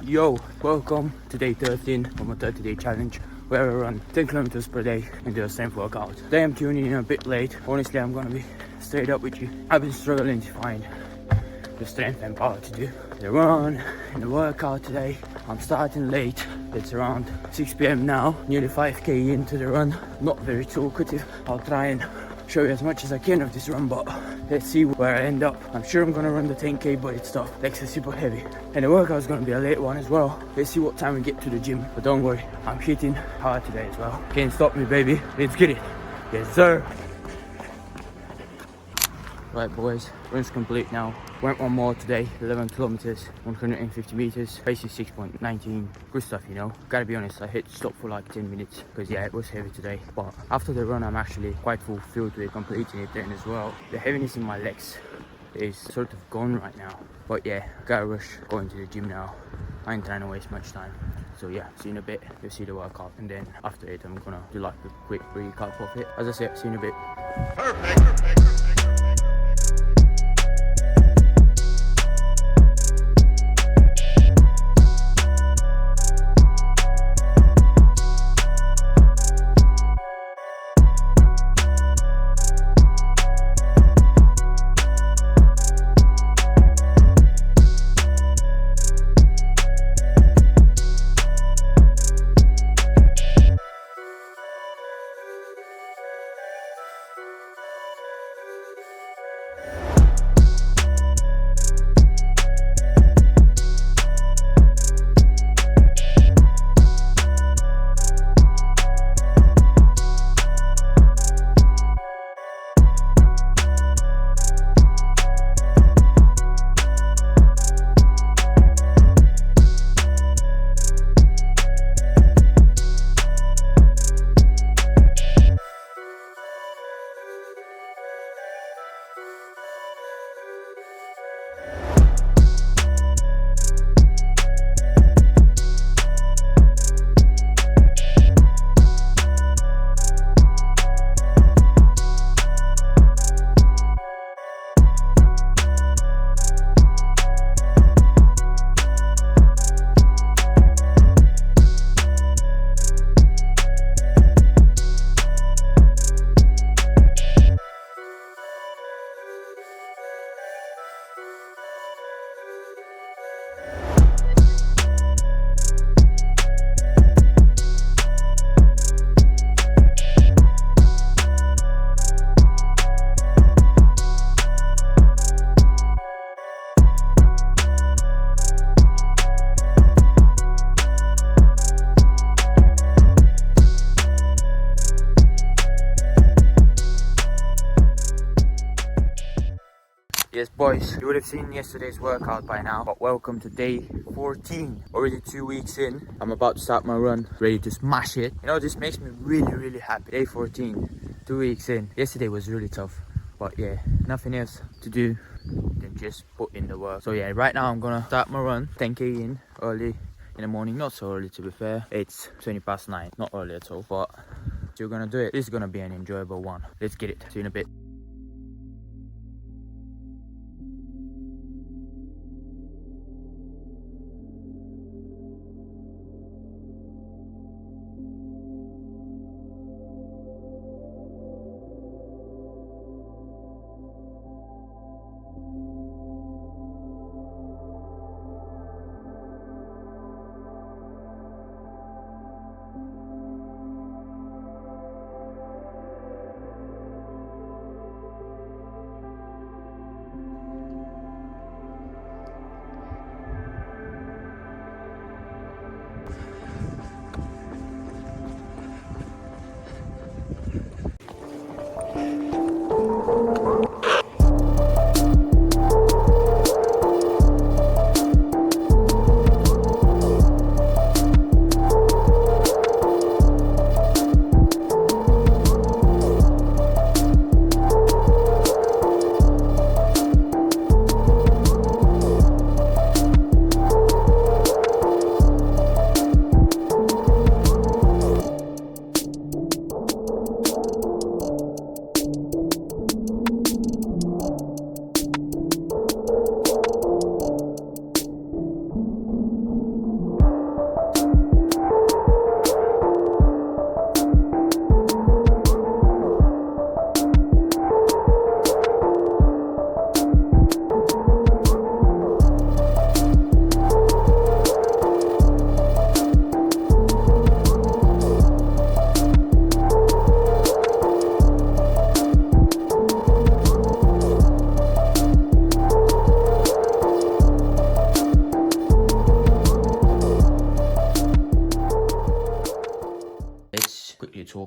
Yo, welcome to day 13 of my 30-day challenge where I run 10 kilometers per day and do a strength workout. Today I'm tuning in a bit late. Honestly, I'm gonna be straight up with you. I've been struggling to find the strength and power to do the run and the workout today. I'm starting late. It's around 6 p.m. now, nearly 5k into the run. Not very talkative. I'll try and show you as much as I can of this run, but let's see where I end up. I'm sure I'm gonna run the 10k, but it's tough. Legs are super heavy, and the workout is gonna be a late one as well. Let's see what time we get to the gym, but don't worry, I'm hitting hard today as well. Can't stop me, baby. Let's get it. Yes, sir. Right, boys, run's complete now. Went one more today, 11 kilometers, 150 meters, pace is 6.19. Good stuff, you know. Gotta be honest, I hit stop for like 10 minutes because yeah, it was heavy today. But after the run, I'm actually quite fulfilled with completing it then as well. The heaviness in my legs is sort of gone right now. But yeah, gotta rush going to the gym now. I ain't trying to waste much time. So yeah, see you in a bit. You'll see the workout, and then after it, I'm gonna do like a quick recap of it. As I said, see you in a bit. Perfect. Yes, boys, you would have seen yesterday's workout by now, but welcome to day 14. Already 2 weeks in. I'm about to start my run, ready to smash it. You know, this makes me really happy. Day 14, 2 weeks in. Yesterday was really tough, but yeah, nothing else to do than just put in the work. So yeah, right now I'm gonna start my run, 10k in, early in the morning. Not so early, to be fair. It's 20 past 9, not early at all, but you're gonna do it. This is gonna be an enjoyable one. Let's get it. See you in a bit.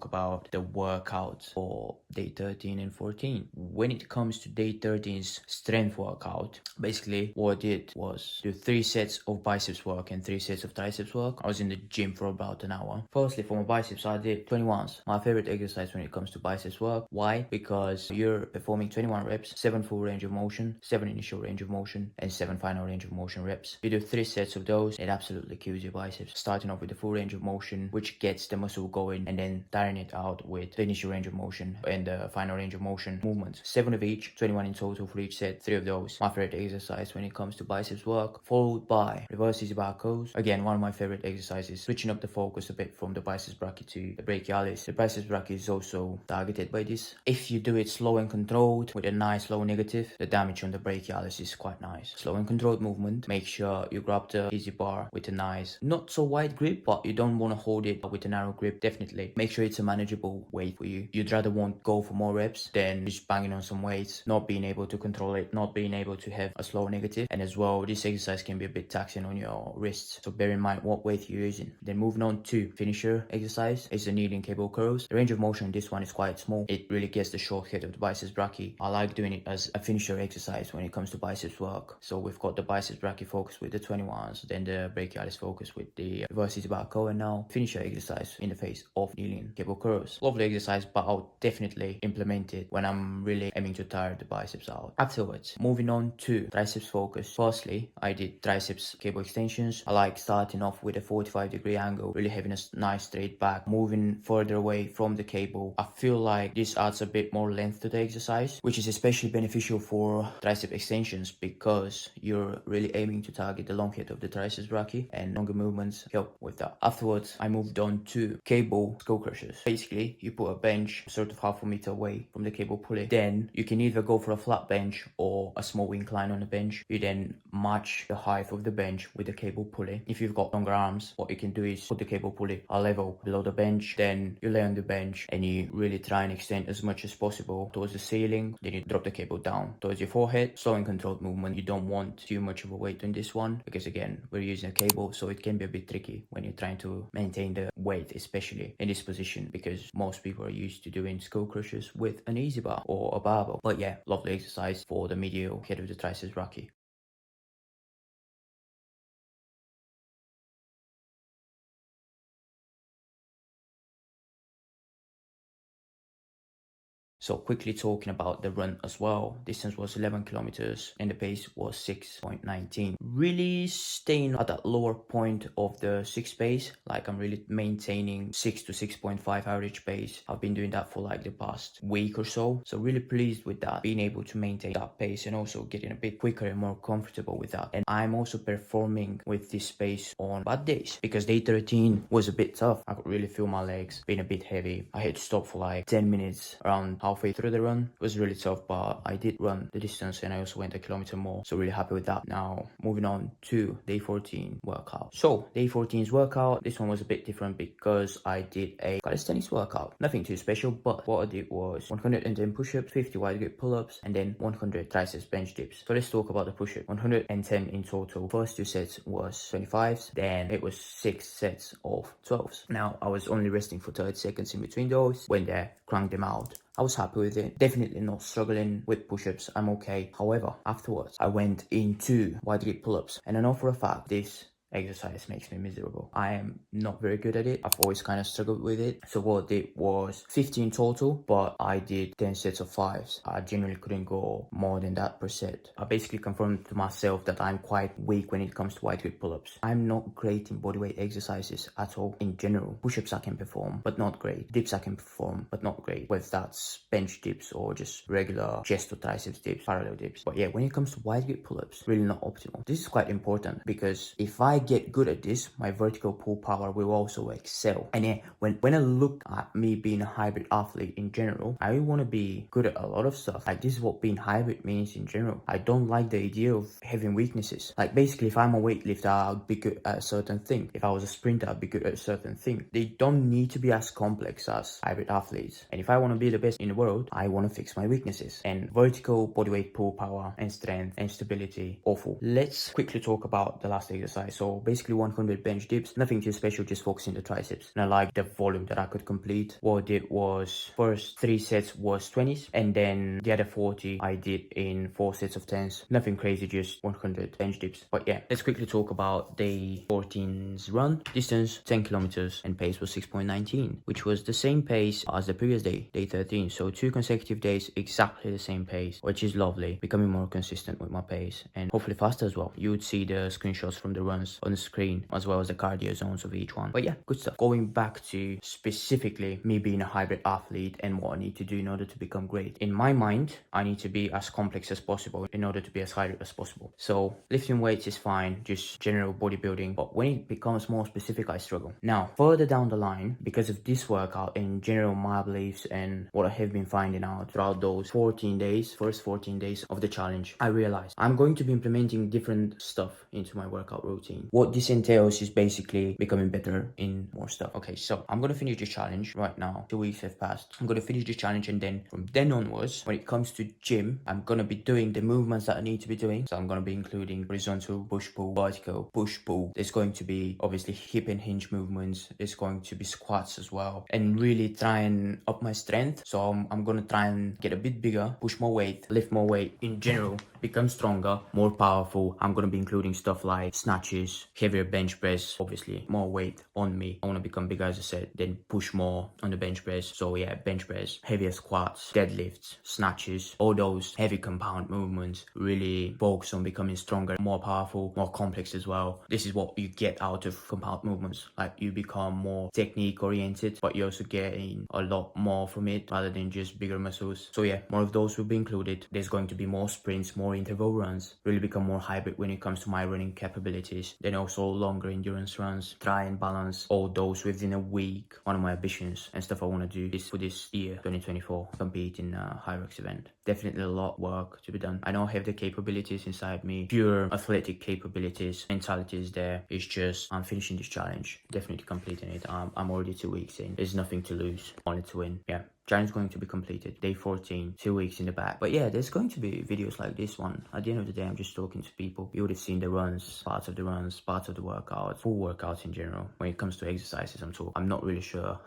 talk about the workouts for day 13 and 14. When it comes to day 13's strength workout, basically what I did was do 3 sets of biceps work and 3 sets of triceps work. I was in the gym for about an hour. Firstly, for my biceps, I did 21s. My favorite exercise when it comes to biceps work. Why? Because you're performing 21 reps, 7 full range of motion, 7 initial range of motion, and 7 final range of motion reps. You do 3 sets of those, it absolutely kills your biceps. Starting off with the full range of motion, which gets the muscle going, and then tiring it out with the initial range of motion and the final range of motion movements. 7 of each, 21 in total for each set, 3 of those. My favorite exercise when it comes to biceps work, followed by reverse easy bar curls. Again, one of my favorite exercises, switching up the focus a bit from the biceps brachii to the brachialis. The biceps brachii is also targeted by this. If you do it slow and controlled with a nice low negative, the damage on the brachialis is quite nice. Slow and controlled movement. Make sure you grab the easy bar with a nice, not so wide grip, but you don't want to hold it with a narrow grip. Definitely make sure it's a manageable weight for you. You'd rather want go for more reps than just banging on some weights, not being able to control it, not being able to have a slow negative. And as well, this exercise can be a bit taxing on your wrists, so bear in mind what weight you're using. Then moving on to finisher exercise is the kneeling cable curls. The range of motion in this one is quite small. It really gets the short head of the biceps brachii. I like doing it as a finisher exercise when it comes to biceps work. So we've got the biceps brachii focus with the 21s, then the brachialis focus with the reverse easy bar curl, and now finisher exercise in the face of kneeling cable curls. Lovely exercise, but I'll definitely implement it when I'm really aiming to tire the biceps out. Afterwards, moving on to triceps focus. Firstly, I did triceps cable extensions. I like starting off with a 45-degree angle, really having a nice straight back, moving further away from the cable. I feel like this adds a bit more length to the exercise, which is especially beneficial for tricep extensions because you're really aiming to target the long head of the triceps brachii, and longer movements help with that. Afterwards, I moved on to cable skull crushers. Basically, you put a bench sort of half a meter away from the cable pulley. Then you can either go for a flat bench or a small incline on the bench. You then match the height of the bench with the cable pulley. If you've got longer arms, what you can do is put the cable pulley a level below the bench, then you lay on the bench and you really try and extend as much as possible towards the ceiling. Then you drop the cable down towards your forehead. Slow and controlled movement. You don't want too much of a weight on this one because again, we're using a cable, so it can be a bit tricky when you're trying to maintain the weight, especially in this position, because most people are used to doing skull crushers with an easy bar or a barbell. But yeah, lovely exercise for the medial head of the triceps brachii. So quickly talking about the run as well, distance was 11 kilometers and the pace was 6.19. Really staying at that lower point of the 6 pace, like I'm really maintaining 6 to 6.5 average pace. I've been doing that for like the past week or so. So really pleased with that, being able to maintain that pace and also getting a bit quicker and more comfortable with that. And I'm also performing with this pace on bad days because day 13 was a bit tough. I could really feel my legs being a bit heavy. I had to stop for like 10 minutes around halfway through the run. It was really tough, but I did run the distance and I also went a kilometer more, so really happy with that. Now moving on to day 14 workout. So day 14's workout, this one was a bit different because I did a calisthenics workout. Nothing too special, but what I did was 110 push-ups, 50 wide grip pull-ups, and then 100 triceps bench dips. So let's talk about the push-up. 110 in total. First 2 sets was 25s, then it was 6 sets of 12s. Now I was only resting for 30 seconds in between those. When there, cranked them out. I was happy with it. Definitely not struggling with push-ups. I'm okay. However, afterwards, I went into wide grip pull-ups. And I know for a fact this exercise makes me miserable. I am not very good at it. I've always kind of struggled with it. So what I did was 15 total, but I did 10 sets of 5s. I genuinely couldn't go more than that per set. I basically confirmed to myself that I'm quite weak when it comes to wide grip pull-ups. I'm not great in bodyweight exercises at all in general. Push-ups I can perform, but not great. Dips I can perform, but not great. Whether that's bench dips or just regular chest or triceps dips, parallel dips. But yeah, when it comes to wide grip pull-ups, really not optimal. This is quite important because if I get good at this, my vertical pull power will also excel. And yeah, when I look at me being a hybrid athlete in general, I want to be good at a lot of stuff. Like this is what being hybrid means in general. I don't like the idea of having weaknesses. Like basically if I'm a weightlifter, I'll be good at a certain thing. If I was a sprinter, I'd be good at a certain thing. They don't need to be as complex as hybrid athletes. And if I want to be the best in the world, I want to fix my weaknesses. And vertical bodyweight pull power and strength and stability, awful. Let's quickly talk about the last exercise. So So basically 100 bench dips, nothing too special, just focusing the triceps. And I like the volume that I could complete. What I did was first 3 sets was 20s, and then the other 40 I did in 4 sets of 10s. Nothing crazy, just 100 bench dips. But yeah, let's quickly talk about day 14's run. Distance 10 kilometers and pace was 6.19, which was the same pace as the previous day, day 13. So 2 consecutive days, exactly the same pace, which is lovely. Becoming more consistent with my pace and hopefully faster as well. You would see the screenshots from the runs on the screen, as well as the cardio zones of each one. But yeah, good stuff. Going back to specifically me being a hybrid athlete and what I need to do in order to become great. In my mind, I need to be as complex as possible in order to be as hybrid as possible. So lifting weights is fine, just general bodybuilding. But when it becomes more specific, I struggle. Now, further down the line, because of this workout in general, my beliefs and what I have been finding out throughout those 14 days, first 14 days of the challenge, I realized I'm going to be implementing different stuff into my workout routine. What this entails is basically becoming better in more stuff. Okay, so I'm gonna finish this challenge right now. 2 weeks have passed. I'm gonna finish this challenge, and then from then onwards, when it comes to gym, I'm gonna be doing the movements that I need to be doing. So I'm gonna be including horizontal push pull, vertical push pull. There's going to be obviously hip and hinge movements. There's going to be squats as well, and really try and up my strength. So I'm gonna try and get a bit bigger, push more weight, lift more weight in general, become stronger, more powerful. I'm gonna be including stuff like snatches, heavier bench press, obviously more weight on me. I want to become bigger, as I said, then push more on the bench press. So yeah, bench press, heavier squats, deadlifts, snatches, all those heavy compound movements. Really focus on becoming stronger, more powerful, more complex as well. This is what you get out of compound movements. Like, you become more technique oriented, but you're also getting a lot more from it rather than just bigger muscles. So yeah, more of those will be included. There's going to be more sprints, more interval runs, really become more hybrid when it comes to my running capabilities. Then also longer endurance runs, try and balance all those within a week. One of my ambitions and stuff I want to do is for this year 2024 compete in a Hyrox event. Definitely a lot of work to be done. I know I have the capabilities inside me, pure athletic capabilities, mentality is there. It's just I'm finishing this challenge, definitely completing it. I'm already 2 weeks in. There's nothing to lose, only to win. Yeah, challenge going to be completed. Day 14, 2 weeks in the back. But yeah, there's going to be videos like this one. At the end of the day, I'm just talking to people. You would have seen the runs, parts of the workouts, full workouts in general. When it comes to exercises, I'm not really sure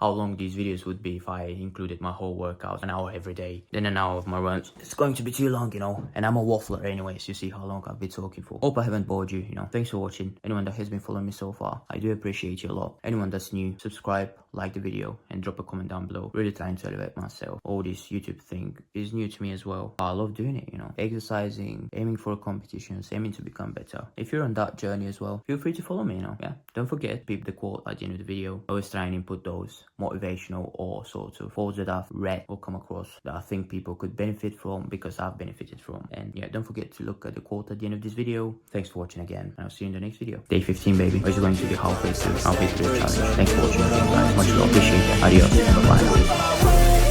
how long these videos would be if I included my whole workout, an hour every day, then an hour of my runs. It's going to be too long, you know, and I'm a waffler anyways. You see how long I've been talking for. Hope I haven't bored you, you know. Thanks for watching. Anyone that has been following me so far, I do appreciate you a lot. Anyone that's new, subscribe, like the video, and drop a comment down below. Really trying to elevate myself. All this YouTube thing is new to me as well. I love doing it, you know. Exercising, aiming for competitions, aiming to become better. If you're on that journey as well, feel free to follow me, you know. Yeah, don't forget, peep the quote at the end of the video. Always try and input those motivational or sort of quotes that I've read or come across that I think people could benefit from, because I've benefited from. And yeah, don't forget to look at the quote at the end of this video. Thanks for watching again, and I'll see you in the next video. Day 15, baby. We're going to be halfway through the challenge. Thanks for watching again, guys. Much love, appreciate it. Adios, bye.